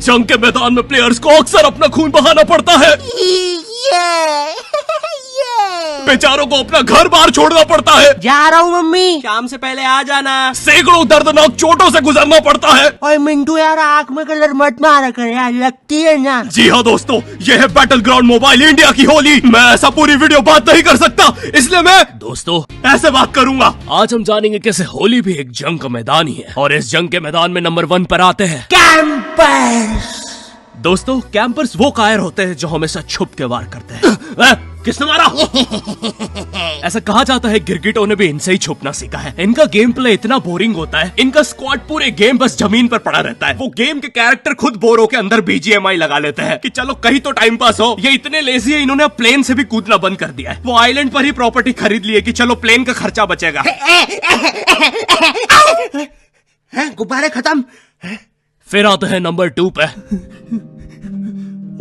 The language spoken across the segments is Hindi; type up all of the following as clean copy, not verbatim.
जंग के मैदान में प्लेयर्स को अक्सर अपना खून बहाना पड़ता है। बेचारों को अपना घर बार छोड़ना पड़ता है। जा रहा हूँ मम्मी। शाम से पहले आ जाना। सैकड़ों दर्दनाक चोटों से गुजरना पड़ता है। और मिंटू यार आँख में कलर मत मारा कर यार, लगती है ना। जी हाँ दोस्तों, ये है बैटल ग्राउंड मोबाइल इंडिया की होली। मैं ऐसा पूरी वीडियो बात नहीं कर सकता, इसलिए मैं दोस्तों ऐसे बात करूंगा। आज हम जानेंगे कैसे होली भी एक जंग का मैदान ही है, और इस जंग के मैदान में नंबर 1 पर आते हैं कैंपर्स। दोस्तों, कैंपर्स वो कायर होते हैं जो हमेशा छुप के वार करते हैं। किसने मारा? ऐसा कहा जाता है गिरगिटों ने भी इनसे ही छुपना सीखा है। इनका गेम प्ले इतना बोरिंग होता है, इनका स्क्वाड पूरे गेम बस जमीन पर पड़ा रहता है। वो गेम के कैरेक्टर खुद बोर होकर अंदर BGMI लगा लेते हैं कि चलो कहीं तो टाइम पास हो। ये इतने लेजी है, इन्होंने अब प्लेन से भी कूदना बंद कर दिया है। वो आइलैंड पर ही प्रॉपर्टी खरीद ली है कि चलो प्लेन का खर्चा बचेगा। गुब्बारे खत्म। फिर आते हैं नंबर 2 पे,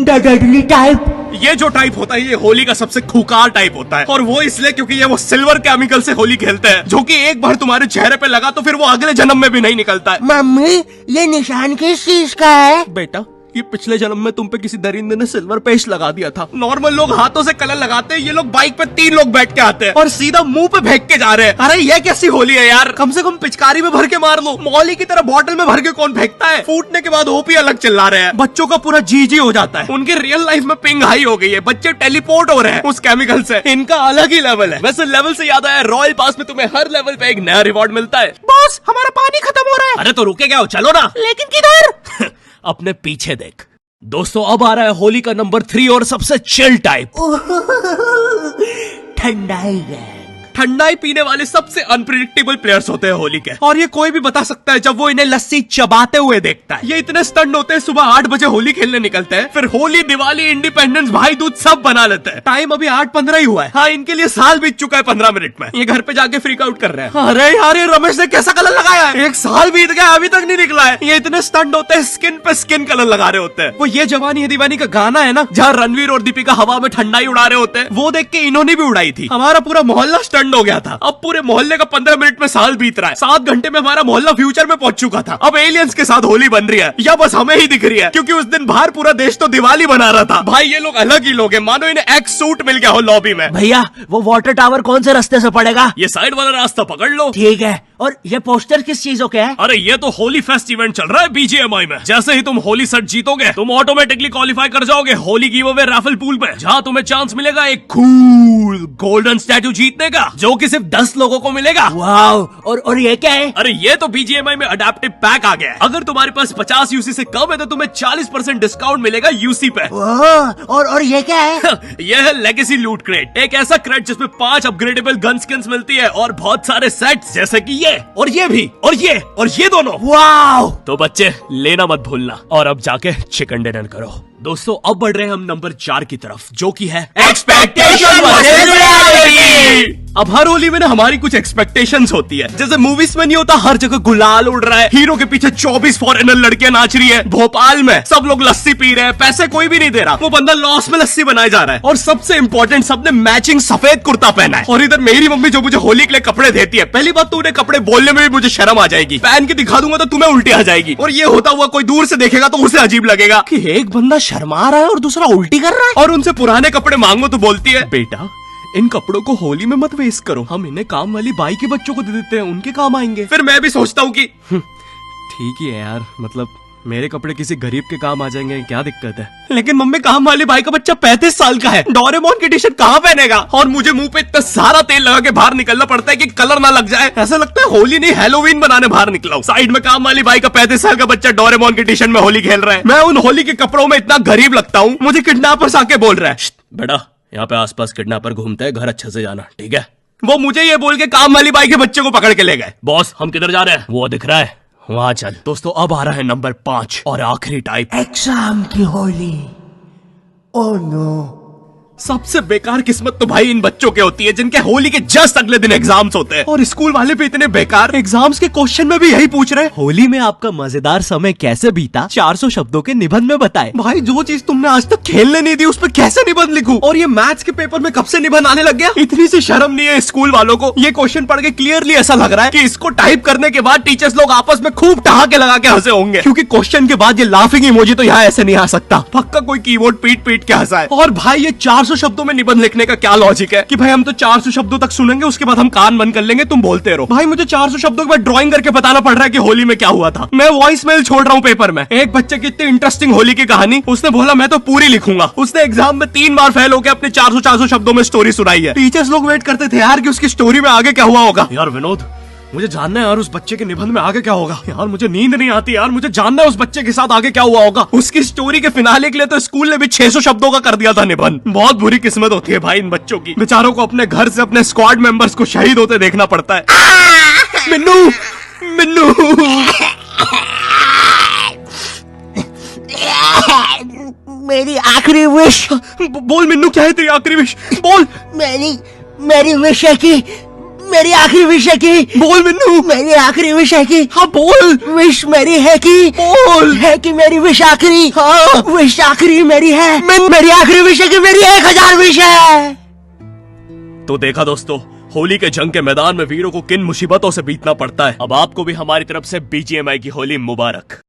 डेडली टाइप। ये जो टाइप होता है ये होली का सबसे खूंखार टाइप होता है, और वो इसलिए क्योंकि ये वो सिल्वर केमिकल से होली खेलते हैं, जो कि एक बार तुम्हारे चेहरे पे लगा तो फिर वो अगले जन्म में भी नहीं निकलता है। मम्मी ये निशान किस चीज का है? बेटा, ये पिछले जन्म में तुम पे किसी दरिंदे ने सिल्वर पेस्ट लगा दिया था। नॉर्मल लोग हाथों से कलर लगाते हैं, ये लोग बाइक पे 3 लोग बैठ के आते हैं और सीधा मुंह पे फेंक के जा रहे हैं। अरे ये कैसी होली है यार, कम से कम पिचकारी में भर के मार लो। मौली की तरह बॉटल में भर के कौन फेंकता है? फूटने के बाद ओपी अलग चिल्ला रहे हैं। बच्चों का पूरा जी हो जाता है, उनके रियल लाइफ में पिंग हाई हो गई है, बच्चे टेलीपोर्ट हो रहे हैं उस केमिकल से। इनका अलग ही लेवल है। वैसे लेवल से याद आया, रॉयल पास में तुम्हें हर लेवल पे एक नया रिवॉर्ड मिलता है। बॉस हमारा पानी खत्म हो रहा है। अरे तो रुके क्या हो, चलो ना। लेकिन किधर? अपने पीछे देख। दोस्तों, अब आ रहा है होली का नंबर 3 और सबसे चिल टाइप, ठंडाई गैंग। ठंडाई पीने वाले सबसे अनप्रिडिक्टेबल प्लेयर्स होते हैं होली के, और ये कोई भी बता सकता है जब वो इन्हें लस्सी चबाते हुए देखता है। ये इतने स्टंट होते हैं, सुबह 8 बजे होली खेलने निकलते हैं, फिर होली, दिवाली, इंडिपेंडेंस, भाई दूज सब बना लेते हैं। टाइम अभी 8:15 ही हुआ है। हाँ, इनके लिए साल बीत चुका है 15 मिनट में। ये घर पे जाके फ्रीक आउट कर रहे हैं। अरे यार, ये रमेश ने कैसा कलर लगाया है? 1 साल बीत गया, अभी तक नहीं निकला है। ये इतने स्टंट होते हैं, स्किन पे स्किन कलर लगा रहे होते हैं। वो ये जवानी है दीवानी का गाना है ना, जहाँ रणवीर और दीपिका हवा में ठंडाई उड़ा रहे होते हैं, वो देख के इन्होंने भी उड़ाई थी। हमारा पूरा मोहल्ला स्टंट हो गया था। अब पूरे मोहल्ले का 15 मिनट में साल बीत रहा है। 7 घंटे में हमारा मोहल्ला फ्यूचर में पहुंच चुका था। अब एलियंस के साथ होली बन रही है, या बस हमें ही दिख रही है? क्योंकि उस दिन बाहर पूरा देश तो दिवाली बना रहा था। भाई ये लोग अलग ही लोग हैं, मानो इन्हें एक्स सूट मिल गया हो लॉबी में। भैया वो वाटर टावर कौन से रास्ते से पड़ेगा? ये साइड वाला रास्ता पकड़ लो। ठीक है। और ये पोस्टर किस चीजों के है? अरे ये तो होली फेस्ट इवेंट चल रहा है BGMI में। जैसे ही तुम होली सेट जीतोगे, तुम ऑटोमेटिकली क्वालिफाई कर जाओगे Holi give away Rafale pool पे, जहाँ तुम्हें चांस मिलेगा एक कूल गोल्डन स्टैचू जीतने का, जो कि सिर्फ 10 लोगों को मिलेगा। वाओ। और ये क्या है? अरे ये तो BGMI में अडेप्टिव पैक आ गया है। अगर तुम्हारे पास 50 UC से कम है तो तुम्हें 40% डिस्काउंट मिलेगा UC पे। और ये क्या है? ये है लेगेसी लूट क्रेट, एक ऐसा क्रेट जिसमें 5 अपग्रेडेबल गन स्किन्स मिलती है और बहुत सारे सेट्स, जैसे कि ये और ये भी और ये दोनों। वाओ। तो बच्चे लेना मत भूलना, और अब जाके चिकन डिनर करो। दोस्तों, अब बढ़ रहे हैं हम नंबर 4 की तरफ, जो कि है एक्सपेक्टेशन वर्सेस रियलिटी। अब हर होली में ना हमारी कुछ एक्सपेक्टेशंस होती है। जैसे मूवीज में नहीं होता, हर जगह गुलाल उड़ रहा है, हीरो के पीछे 24 फॉरेनर लड़कियां नाच रही है, भोपाल में सब लोग लस्सी पी रहे हैं, पैसे कोई भी नहीं दे रहा, वो बंदा लॉस में लस्सी बनाए जा रहा है, और सबसे इंपॉर्टेंट सबने मैचिंग सफेद कुर्ता पहना है। और इधर मेरी मम्मी जो मुझे होली के लिए कपड़े देती है, पहली बात तो उन्हें कपड़े बोलने में भी मुझे शर्म आ जाएगी, पहन के दिखा दूंगा तो तुम्हें उल्टी आ जाएगी, और ये होता हुआ कोई दूर से देखेगा तो उसे अजीब लगेगा कि एक बंदा शर्मा रहा है और दूसरा उल्टी कर रहा है। और उनसे पुराने कपड़े मांगो तो बोलती है, बेटा इन कपड़ों को होली में मत वेस्ट करो, हम इन्हें काम वाली बाई के बच्चों को दे देते हैं, उनके काम आएंगे। फिर मैं भी सोचता हूँ कि ठीक ही है यार, मतलब मेरे कपड़े किसी गरीब के काम आ जाएंगे, क्या दिक्कत है? लेकिन मम्मी, काम वाली भाई का बच्चा 35 साल का है, डोरेमोन की टी शर्ट कहाँ पहनेगा? और मुझे मुंह पे इतना सारा तेल लगा के बाहर निकलना पड़ता है कि कलर ना लग जाए। ऐसा लगता है होली नहीं हैलोवीन बनाने बाहर निकला हूं। साइड में काम वाली भाई का 35 साल का बच्चा डोरेमोन की टी शर्ट में होली खेल रहा है। मैं उन होली के कपड़ों में इतना गरीब लगता हूँ, मुझे किडनैपर्स आके बोल रहा है, बेटा यहाँ पे आसपास किडनैपर घूमते हैं, घर अच्छे से जाना, ठीक है? वो मुझे ये बोल के काम वाली बाई के बच्चे को पकड़ के ले गए। बॉस हम किधर जा रहे हैं? वो दिख रहा है, वहां चल। दोस्तों, अब आ रहा है नंबर 5 और आखिरी टाइप, एग्जाम की होली। ओह नो, सबसे बेकार किस्मत तो भाई इन बच्चों के होती है जिनके होली के जस्ट अगले दिन एग्जाम्स होते हैं, और स्कूल वाले भी इतने बेकार, एग्जाम्स के क्वेश्चन में भी यही पूछ रहे हैं, होली में आपका मजेदार समय कैसे बीता 400 शब्दों के निबंध में बताएं। भाई जो चीज तुमने आज तक खेलने नहीं दी उस पर कैसे निबंध लिखूं? और ये मैथ्स के पेपर में कब से निबंध आने लग गया? इतनी सी शर्म नहीं है स्कूल वालों को? ये क्वेश्चन पढ़ के क्लियरली ऐसा लग रहा है कि इसको टाइप करने के बाद टीचर्स लोग आपस में खूब ठहाके लगा के हंसे होंगे, क्योंकि क्वेश्चन के बाद ये लाफिंग इमोजी तो यहाँ ऐसे नहीं आ सकता। पक्का कोई कीबोर्ड पीट पीट के हंसा है। और भाई ये 400 शब्दों में निबंध लिखने का क्या लॉजिक है कि भाई हम तो 400 शब्दों तक सुनेंगे, उसके बाद हम कान बंद कर लेंगे, तुम बोलते रहो। भाई मुझे 400 शब्दों के बाद ड्राइंग करके बताना पड़ रहा है कि होली में क्या हुआ था। मैं वॉइस मेल छोड़ रहा हूँ पेपर में। एक बच्चे की इतनी इंटरेस्टिंग होली की कहानी, उसने बोला मैं तो पूरी लिखूंगा। उसने एग्जाम में 3 बार फेल होकर अपने 400 शब्दों में स्टोरी सुनाई है। टीचर्स लोग वेट करते थे यार कि उसकी स्टोरी में आगे क्या हुआ होगा। यार विनोद, मुझे जानना है यार उस बच्चे के निबंध में आगे क्या होगा। यार मुझे नींद नहीं आती यार, मुझे जानना है उस बच्चे के साथ आगे क्या हुआ होगा। उसकी स्टोरी के फिनाले के लिए तो स्कूल ने भी 600 शब्दों का कर दिया था निबंध। बहुत बुरी किस्मत होती है भाई इन बच्चों की, बेचारों को अपने घर से अपने स्क्वाड मेंबर्स को शहीद होते देखना पड़ता है। मिन्नू, मिन्नू मेरी आखिरी विश। बोल मिन्नू, क्या है तेरी आखिरी विश? बोल। मेरी विश है कि मेरी आखिरी विश है कि बोल मिन्नू। मेरी आखिरी विश है कि हाँ बोल। विश मेरी है कि बोल। है कि मेरी विश आखिरी। हाँ विश आखिरी मेरी है। मेरी आखिरी विश है कि मेरी 1000 विश है। तो देखा दोस्तों, होली के जंग के मैदान में वीरों को किन मुसीबतों से बीतना पड़ता है। अब आपको भी हमारी तरफ से BGMI की होली मुबारक।